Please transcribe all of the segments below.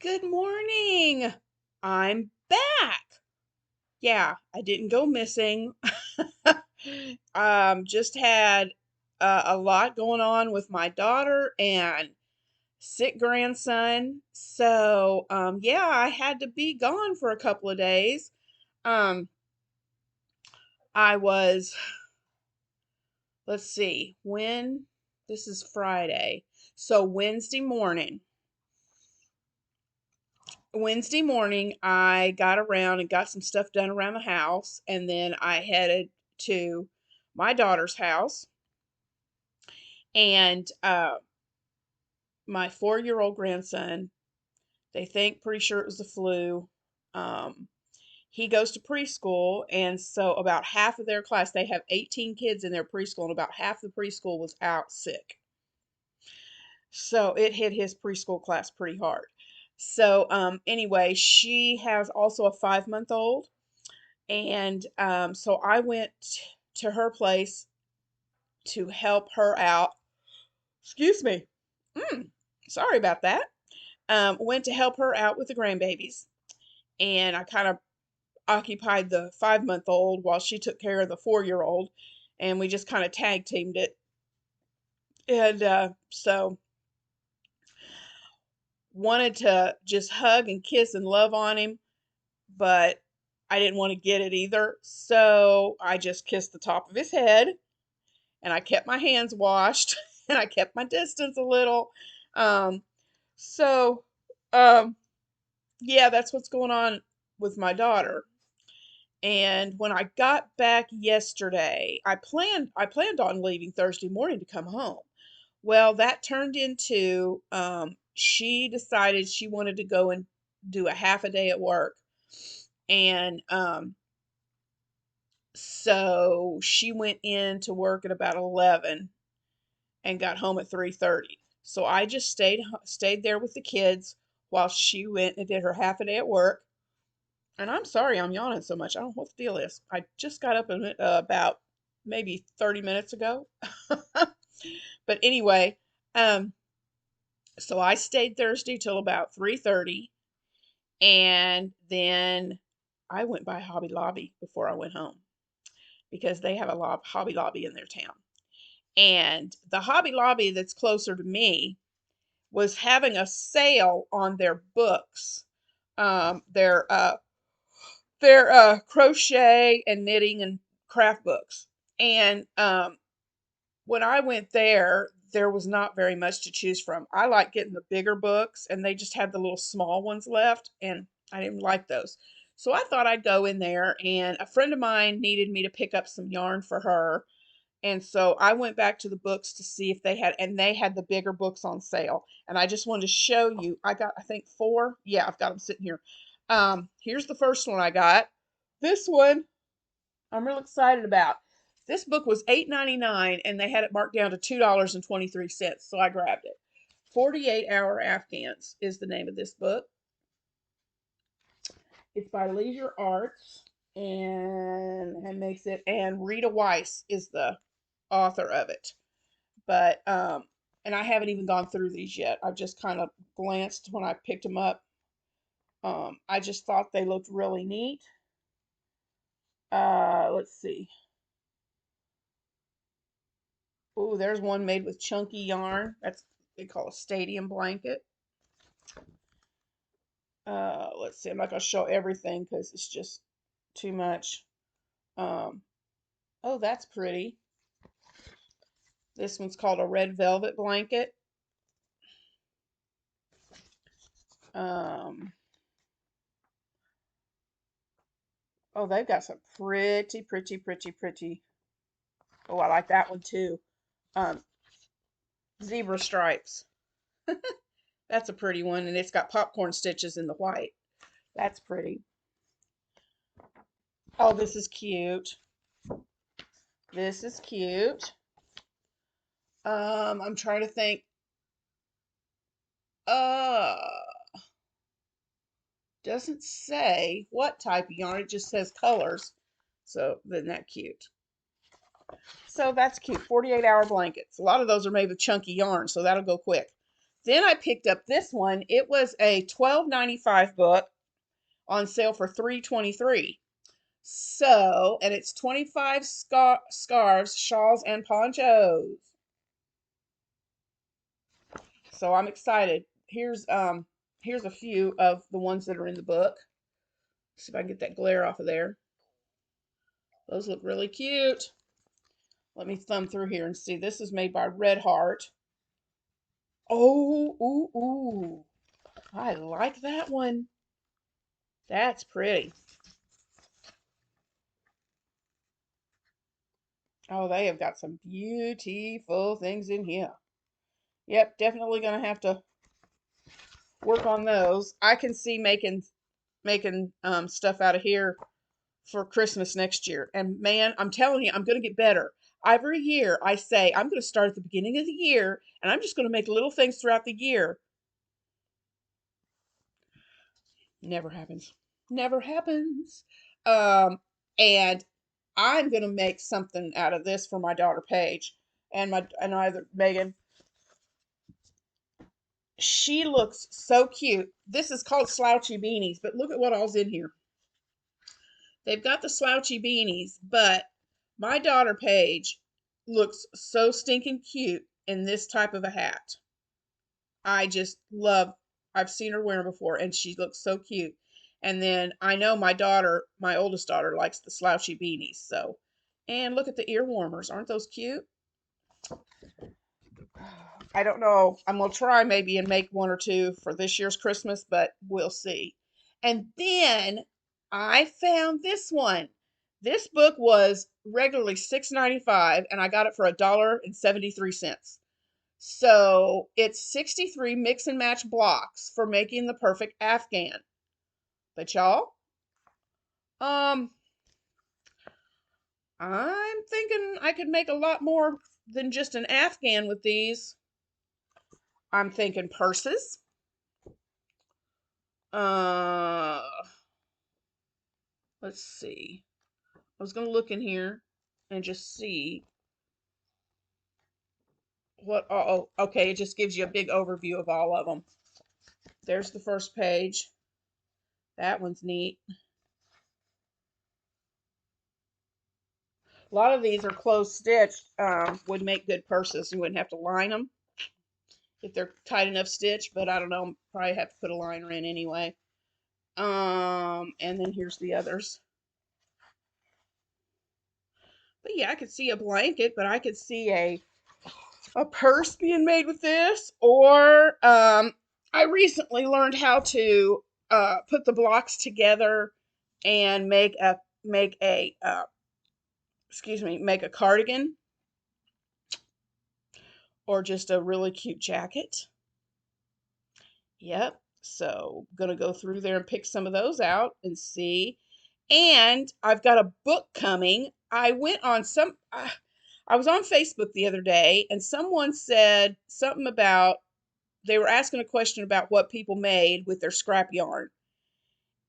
Good morning. I'm back. Yeah, I didn't go missing. Just had a lot going on with my daughter and sick grandson. So, yeah, I had to be gone for a couple of days. Um, I was, let's see, this is Friday. So Wednesday morning, I got around and got some stuff done around the house, and then I headed to my daughter's house. And my 4-year-old grandson, they think pretty sure it was the flu. Um, he goes to preschool, and so about half of their class, they have 18 kids in their preschool, and about half the preschool was out sick. So it hit his preschool class pretty hard. So anyway, she has also a 5-month old. And so I went to her place to help her out. Excuse me. Mm, sorry about that. Went to help her out with the grandbabies. And I kind of occupied the 5-month old while she took care of the 4-year-old. And we just kind of tag teamed it. And so wanted to just hug and kiss and love on him, but I didn't want to get it either. So I just kissed the top of his head and I kept my hands washed and I kept my distance a little. Um, so, um, yeah, that's what's going on with my daughter. And when I got back yesterday, I planned on leaving Thursday morning to come home. Well, that turned into she decided she wanted to go and do a half a day at work. And so she went in to work at about 11 and got home at 3:30. So I just stayed there with the kids while she went and did her half a day at work. And I'm sorry I'm yawning so much. I don't know what the deal is. I just got up about maybe 30 minutes ago. But anyway, um, so I stayed Thursday till about 3:30, and then I went by Hobby Lobby before I went home because they have a Hobby Lobby in their town. And the Hobby Lobby that's closer to me was having a sale on their books, um, their uh, their crochet and knitting and craft books. And when I went there, there was not very much to choose from. I like getting the bigger books, and they just had the little small ones left, and I didn't like those. So I thought I'd go in there, and a friend of mine needed me to pick up some yarn for her. And so I went back to the books to see if they had, and they had the bigger books on sale. And I just wanted to show you. I got, I think, four. Yeah, I've got them sitting here. Here's the first one I got. This one I'm real excited about. This book was $8.99 and they had it marked down to $2.23. So I grabbed it. 48-Hour Afghans is the name of this book. It's by Leisure Arts and makes it, and Rita Weiss is the author of it. But and I haven't even gone through these yet. I've just kind of glanced when I picked them up. I just thought they looked really neat. Let's see. Oh, there's one made with chunky yarn. That's they call a stadium blanket. Let's see. I'm not gonna show everything because it's just too much. Um, oh, that's pretty. This one's called a red velvet blanket. Um, oh, they've got some pretty. Oh, I like that one too. Um, Zebra stripes. That's a pretty one, and it's got popcorn stitches in the white. That's pretty. Oh, this is cute. This is cute. I'm trying to think. Uh, doesn't say what type of yarn. It just says colors. So, isn't that cute? So that's cute. 48-hour blankets. A lot of those are made with chunky yarn, so that'll go quick. Then I picked up this one. It was a $12.95 book on sale for $3.23. So, and it's 25 scarves, shawls, and ponchos. So I'm excited. Here's a few of the ones that are in the book. See if I can get that glare off of there. Those look really cute. Let me thumb through here and see. This is made by Red Heart. Oh, ooh, ooh. I like that one. That's pretty. Oh, they have got some beautiful things in here. Yep, definitely gonna have to work on those. I can see making stuff out of here for Christmas next year. And man, I'm telling you, I'm gonna get better. Every year I say I'm gonna start at the beginning of the year and I'm just gonna make little things throughout the year. Never happens. Never happens. Um, and I'm gonna make something out of this for my daughter Paige and either Megan. She looks so cute. This is called slouchy beanies, but look at what all's in here. They've got the slouchy beanies, but my daughter Paige looks so stinking cute in this type of a hat. I just love, I've seen her wear them before and she looks so cute. And then I know my daughter, my oldest daughter, likes the slouchy beanies. So, and look at the ear warmers. Aren't those cute? I don't know. I'm going to try maybe and make one or two for this year's Christmas, but we'll see. And then I found this one. This book was regularly $6.95 and I got it for $1.73. So it's 63 mix and match blocks for making the perfect Afghan. But y'all, um, I'm thinking I could make a lot more than just an Afghan with these. I'm thinking purses. Uh, let's see. I was gonna look in here and just see what. Oh, okay. It just gives you a big overview of all of them. There's the first page. That one's neat. A lot of these are closed stitched. Would make good purses. You wouldn't have to line them if they're tight enough stitch, but I don't know. Probably have to put a liner in anyway. And then here's the others. But yeah, I could see a blanket, but I could see a purse being made with this. Or I recently learned how to put the blocks together and make a cardigan or just a really cute jacket. Yep. So I'm gonna go through there and pick some of those out and see. And I've got a book coming. I was on Facebook the other day and someone said something about they were asking a question about what people made with their scrap yarn.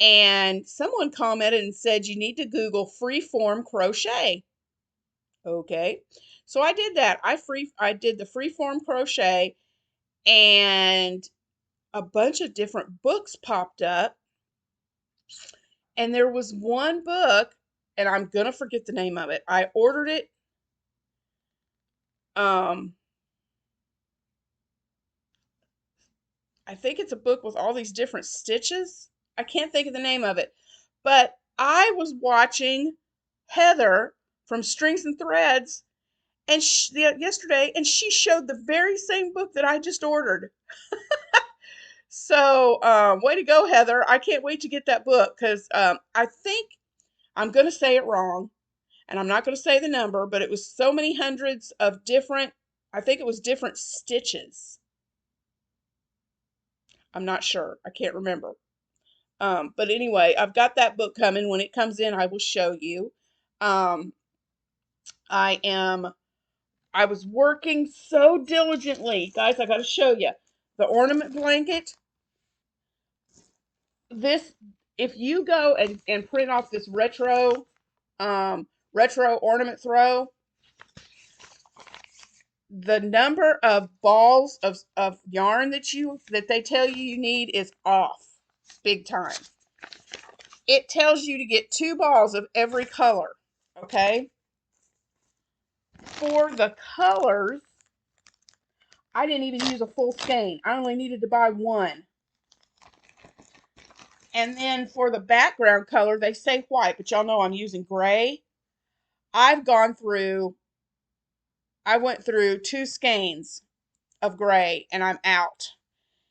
And someone commented and said you need to Google freeform crochet. Okay. So I did that. I did the freeform crochet and a bunch of different books popped up. And there was one book, and I'm gonna forget the name of it. I ordered it. Um, I think it's a book with all these different stitches. I can't think of the name of it. But I was watching Heather from Strings and Threads yesterday, and she showed the very same book that I just ordered. So, way to go, Heather. I can't wait to get that book because I think I'm going to say it wrong and I'm not going to say the number, but it was so many hundreds of different, I think it was different stitches. I'm not sure. I can't remember. But anyway, I've got that book coming. When it comes in, I will show you. Um, I am, I was working so diligently. Guys, I got to show you. The ornament blanket, this, if you go and print off this retro ornament throw, the number of balls of yarn that they tell you need is off big time. It tells you to get 2 balls of every color, okay? For the colors, I didn't even use a full skein. I only needed to buy 1. And then for the background color, they say white, but y'all know I'm using gray. I went through 2 skeins of gray and I'm out.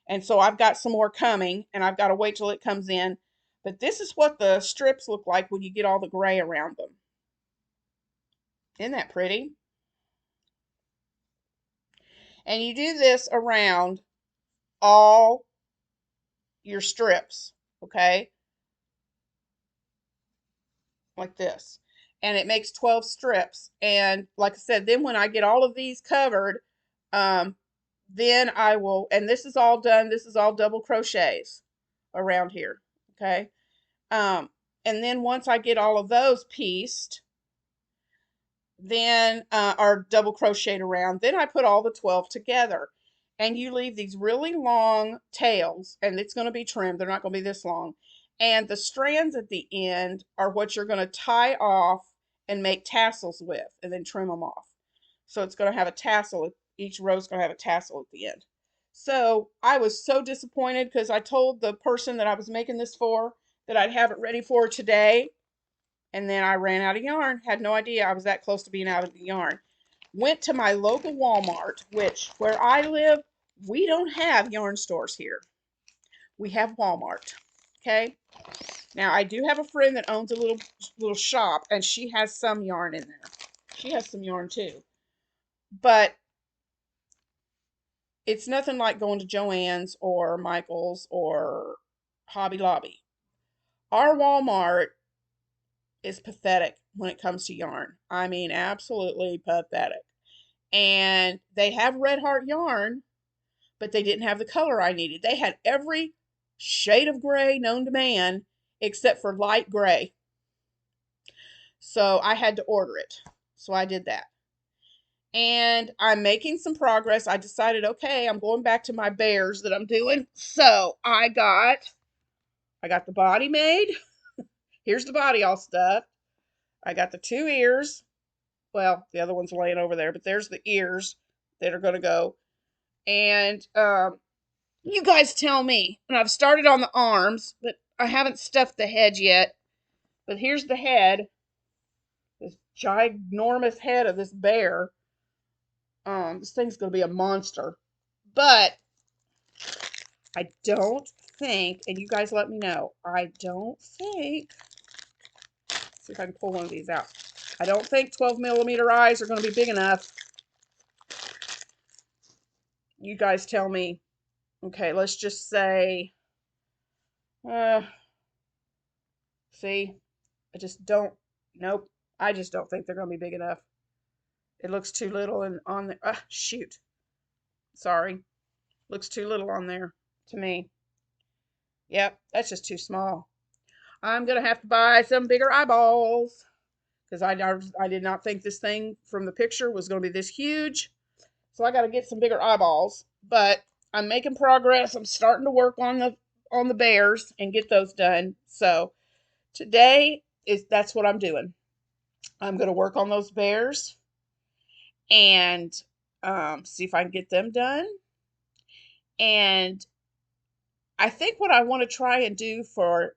And so I've got some more coming and I've got to wait till it comes in. But this is what the strips look like when you get all the gray around them. Isn't that pretty? And you do this around all your strips, okay? Like this. And it makes 12 strips. And like I said, then when I get all of these covered, then I will, and this is all done, this is all double crochets around here, okay? And then once I get all of those pieced, then are double crocheted around, then I put all the 12 together. And you leave these really long tails, and it's going to be trimmed. They're not going to be this long. And the strands at the end are what you're going to tie off and make tassels with, and then trim them off. So it's going to have a tassel. Each row is going to have a tassel at the end. So I was so disappointed because I told the person that I was making this for that I'd have it ready for today. And then I ran out of yarn. Had no idea I was that close to being out of the yarn. Went to my local Walmart, which where I live, we don't have yarn stores here. We have Walmart. Okay? Now I do have a friend that owns a little shop, and she has some yarn in there. She has some yarn too. But it's nothing like going to Joann's or Michael's or Hobby Lobby. Our Walmart is pathetic when it comes to yarn. I mean, absolutely pathetic. And they have Red Heart yarn, but they didn't have the color I needed. They had every shade of gray known to man except for light gray. So I had to order it. So I did that. And I'm making some progress. I decided, okay, I'm going back to my bears that I'm doing. So I got the body made. Here's the body all stuffed. I got the 2 ears. Well, the other one's laying over there, but there's the ears that are going to go. And you guys tell me. And I've started on the arms, but I haven't stuffed the head yet. But here's the head. This ginormous head of this bear. This thing's going to be a monster. But I don't think, and you guys let me know, I don't think, let's see if I can pull one of these out. I don't think 12 millimeter eyes are going to be big enough. You guys tell me. Okay, let's just say, see, I just don't, nope, I just don't think they're going to be big enough. It looks too little and on the, shoot, sorry, looks too little on there to me. Yep, that's just too small. I'm going to have to buy some bigger eyeballs because I did not think this thing from the picture was going to be this huge. So I got to get some bigger eyeballs, but I'm making progress. I'm starting to work on the bears and get those done. So today that's what I'm doing. I'm going to work on those bears and see if I can get them done. And I think what I want to try and do for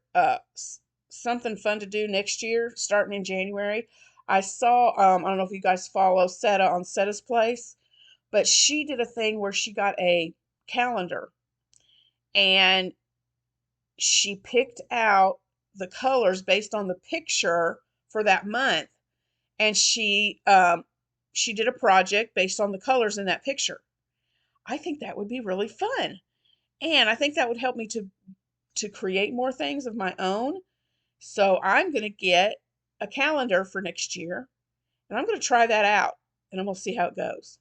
something fun to do next year, starting in January, I saw, I don't know if you guys follow Seta on Seta's Place, but she did a thing where she got a calendar and she picked out the colors based on the picture for that month. And she did a project based on the colors in that picture. I think that would be really fun. And I think that would help me to create more things of my own. So I'm going to get a calendar for next year, and I'm going to try that out, and I'm going to see how it goes.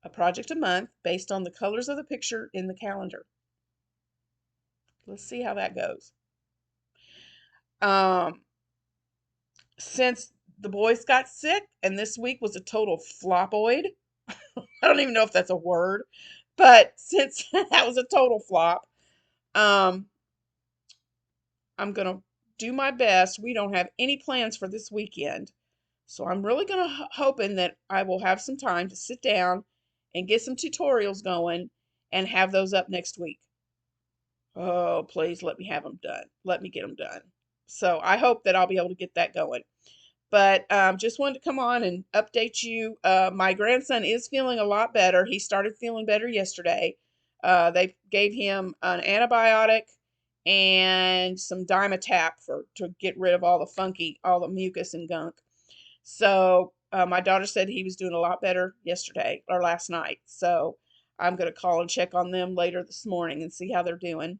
A project a month based on the colors of the picture in the calendar. Let's see how that goes. Since the boys got sick, and this week was a total flopoid, I don't even know if that's a word, but since that was a total flop, um, I'm gonna do my best. We don't have any plans for this weekend, so I'm really gonna hoping that I will have some time to sit down and get some tutorials going and have those up next week. Oh, please let me have them done. Let me get them done. So I hope that I'll be able to get that going. But just wanted to come on and update you. My grandson is feeling a lot better. He started feeling better yesterday. They gave him an antibiotic and some Dimetap to get rid of all the mucus and gunk. So my daughter said he was doing a lot better yesterday or last night. So I'm going to call and check on them later this morning and see how they're doing.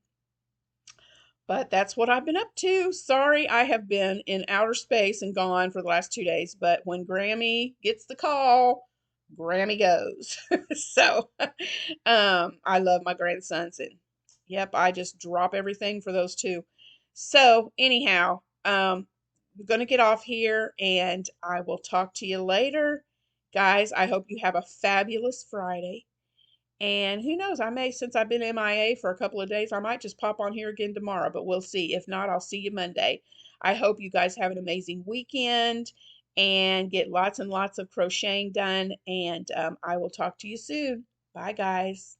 But that's what I've been up to. Sorry, I have been in outer space and gone for the last 2 days. But when Grammy gets the call, Grammy goes. So I love my grandsons. And yep, I just drop everything for those two. So anyhow, I'm going to get off here and I will talk to you later. Guys, I hope you have a fabulous Friday. And who knows, I may, since I've been MIA for a couple of days, I might just pop on here again tomorrow, but we'll see. If not, I'll see you Monday. I hope you guys have an amazing weekend and get lots and lots of crocheting done. And I will talk to you soon. Bye, guys.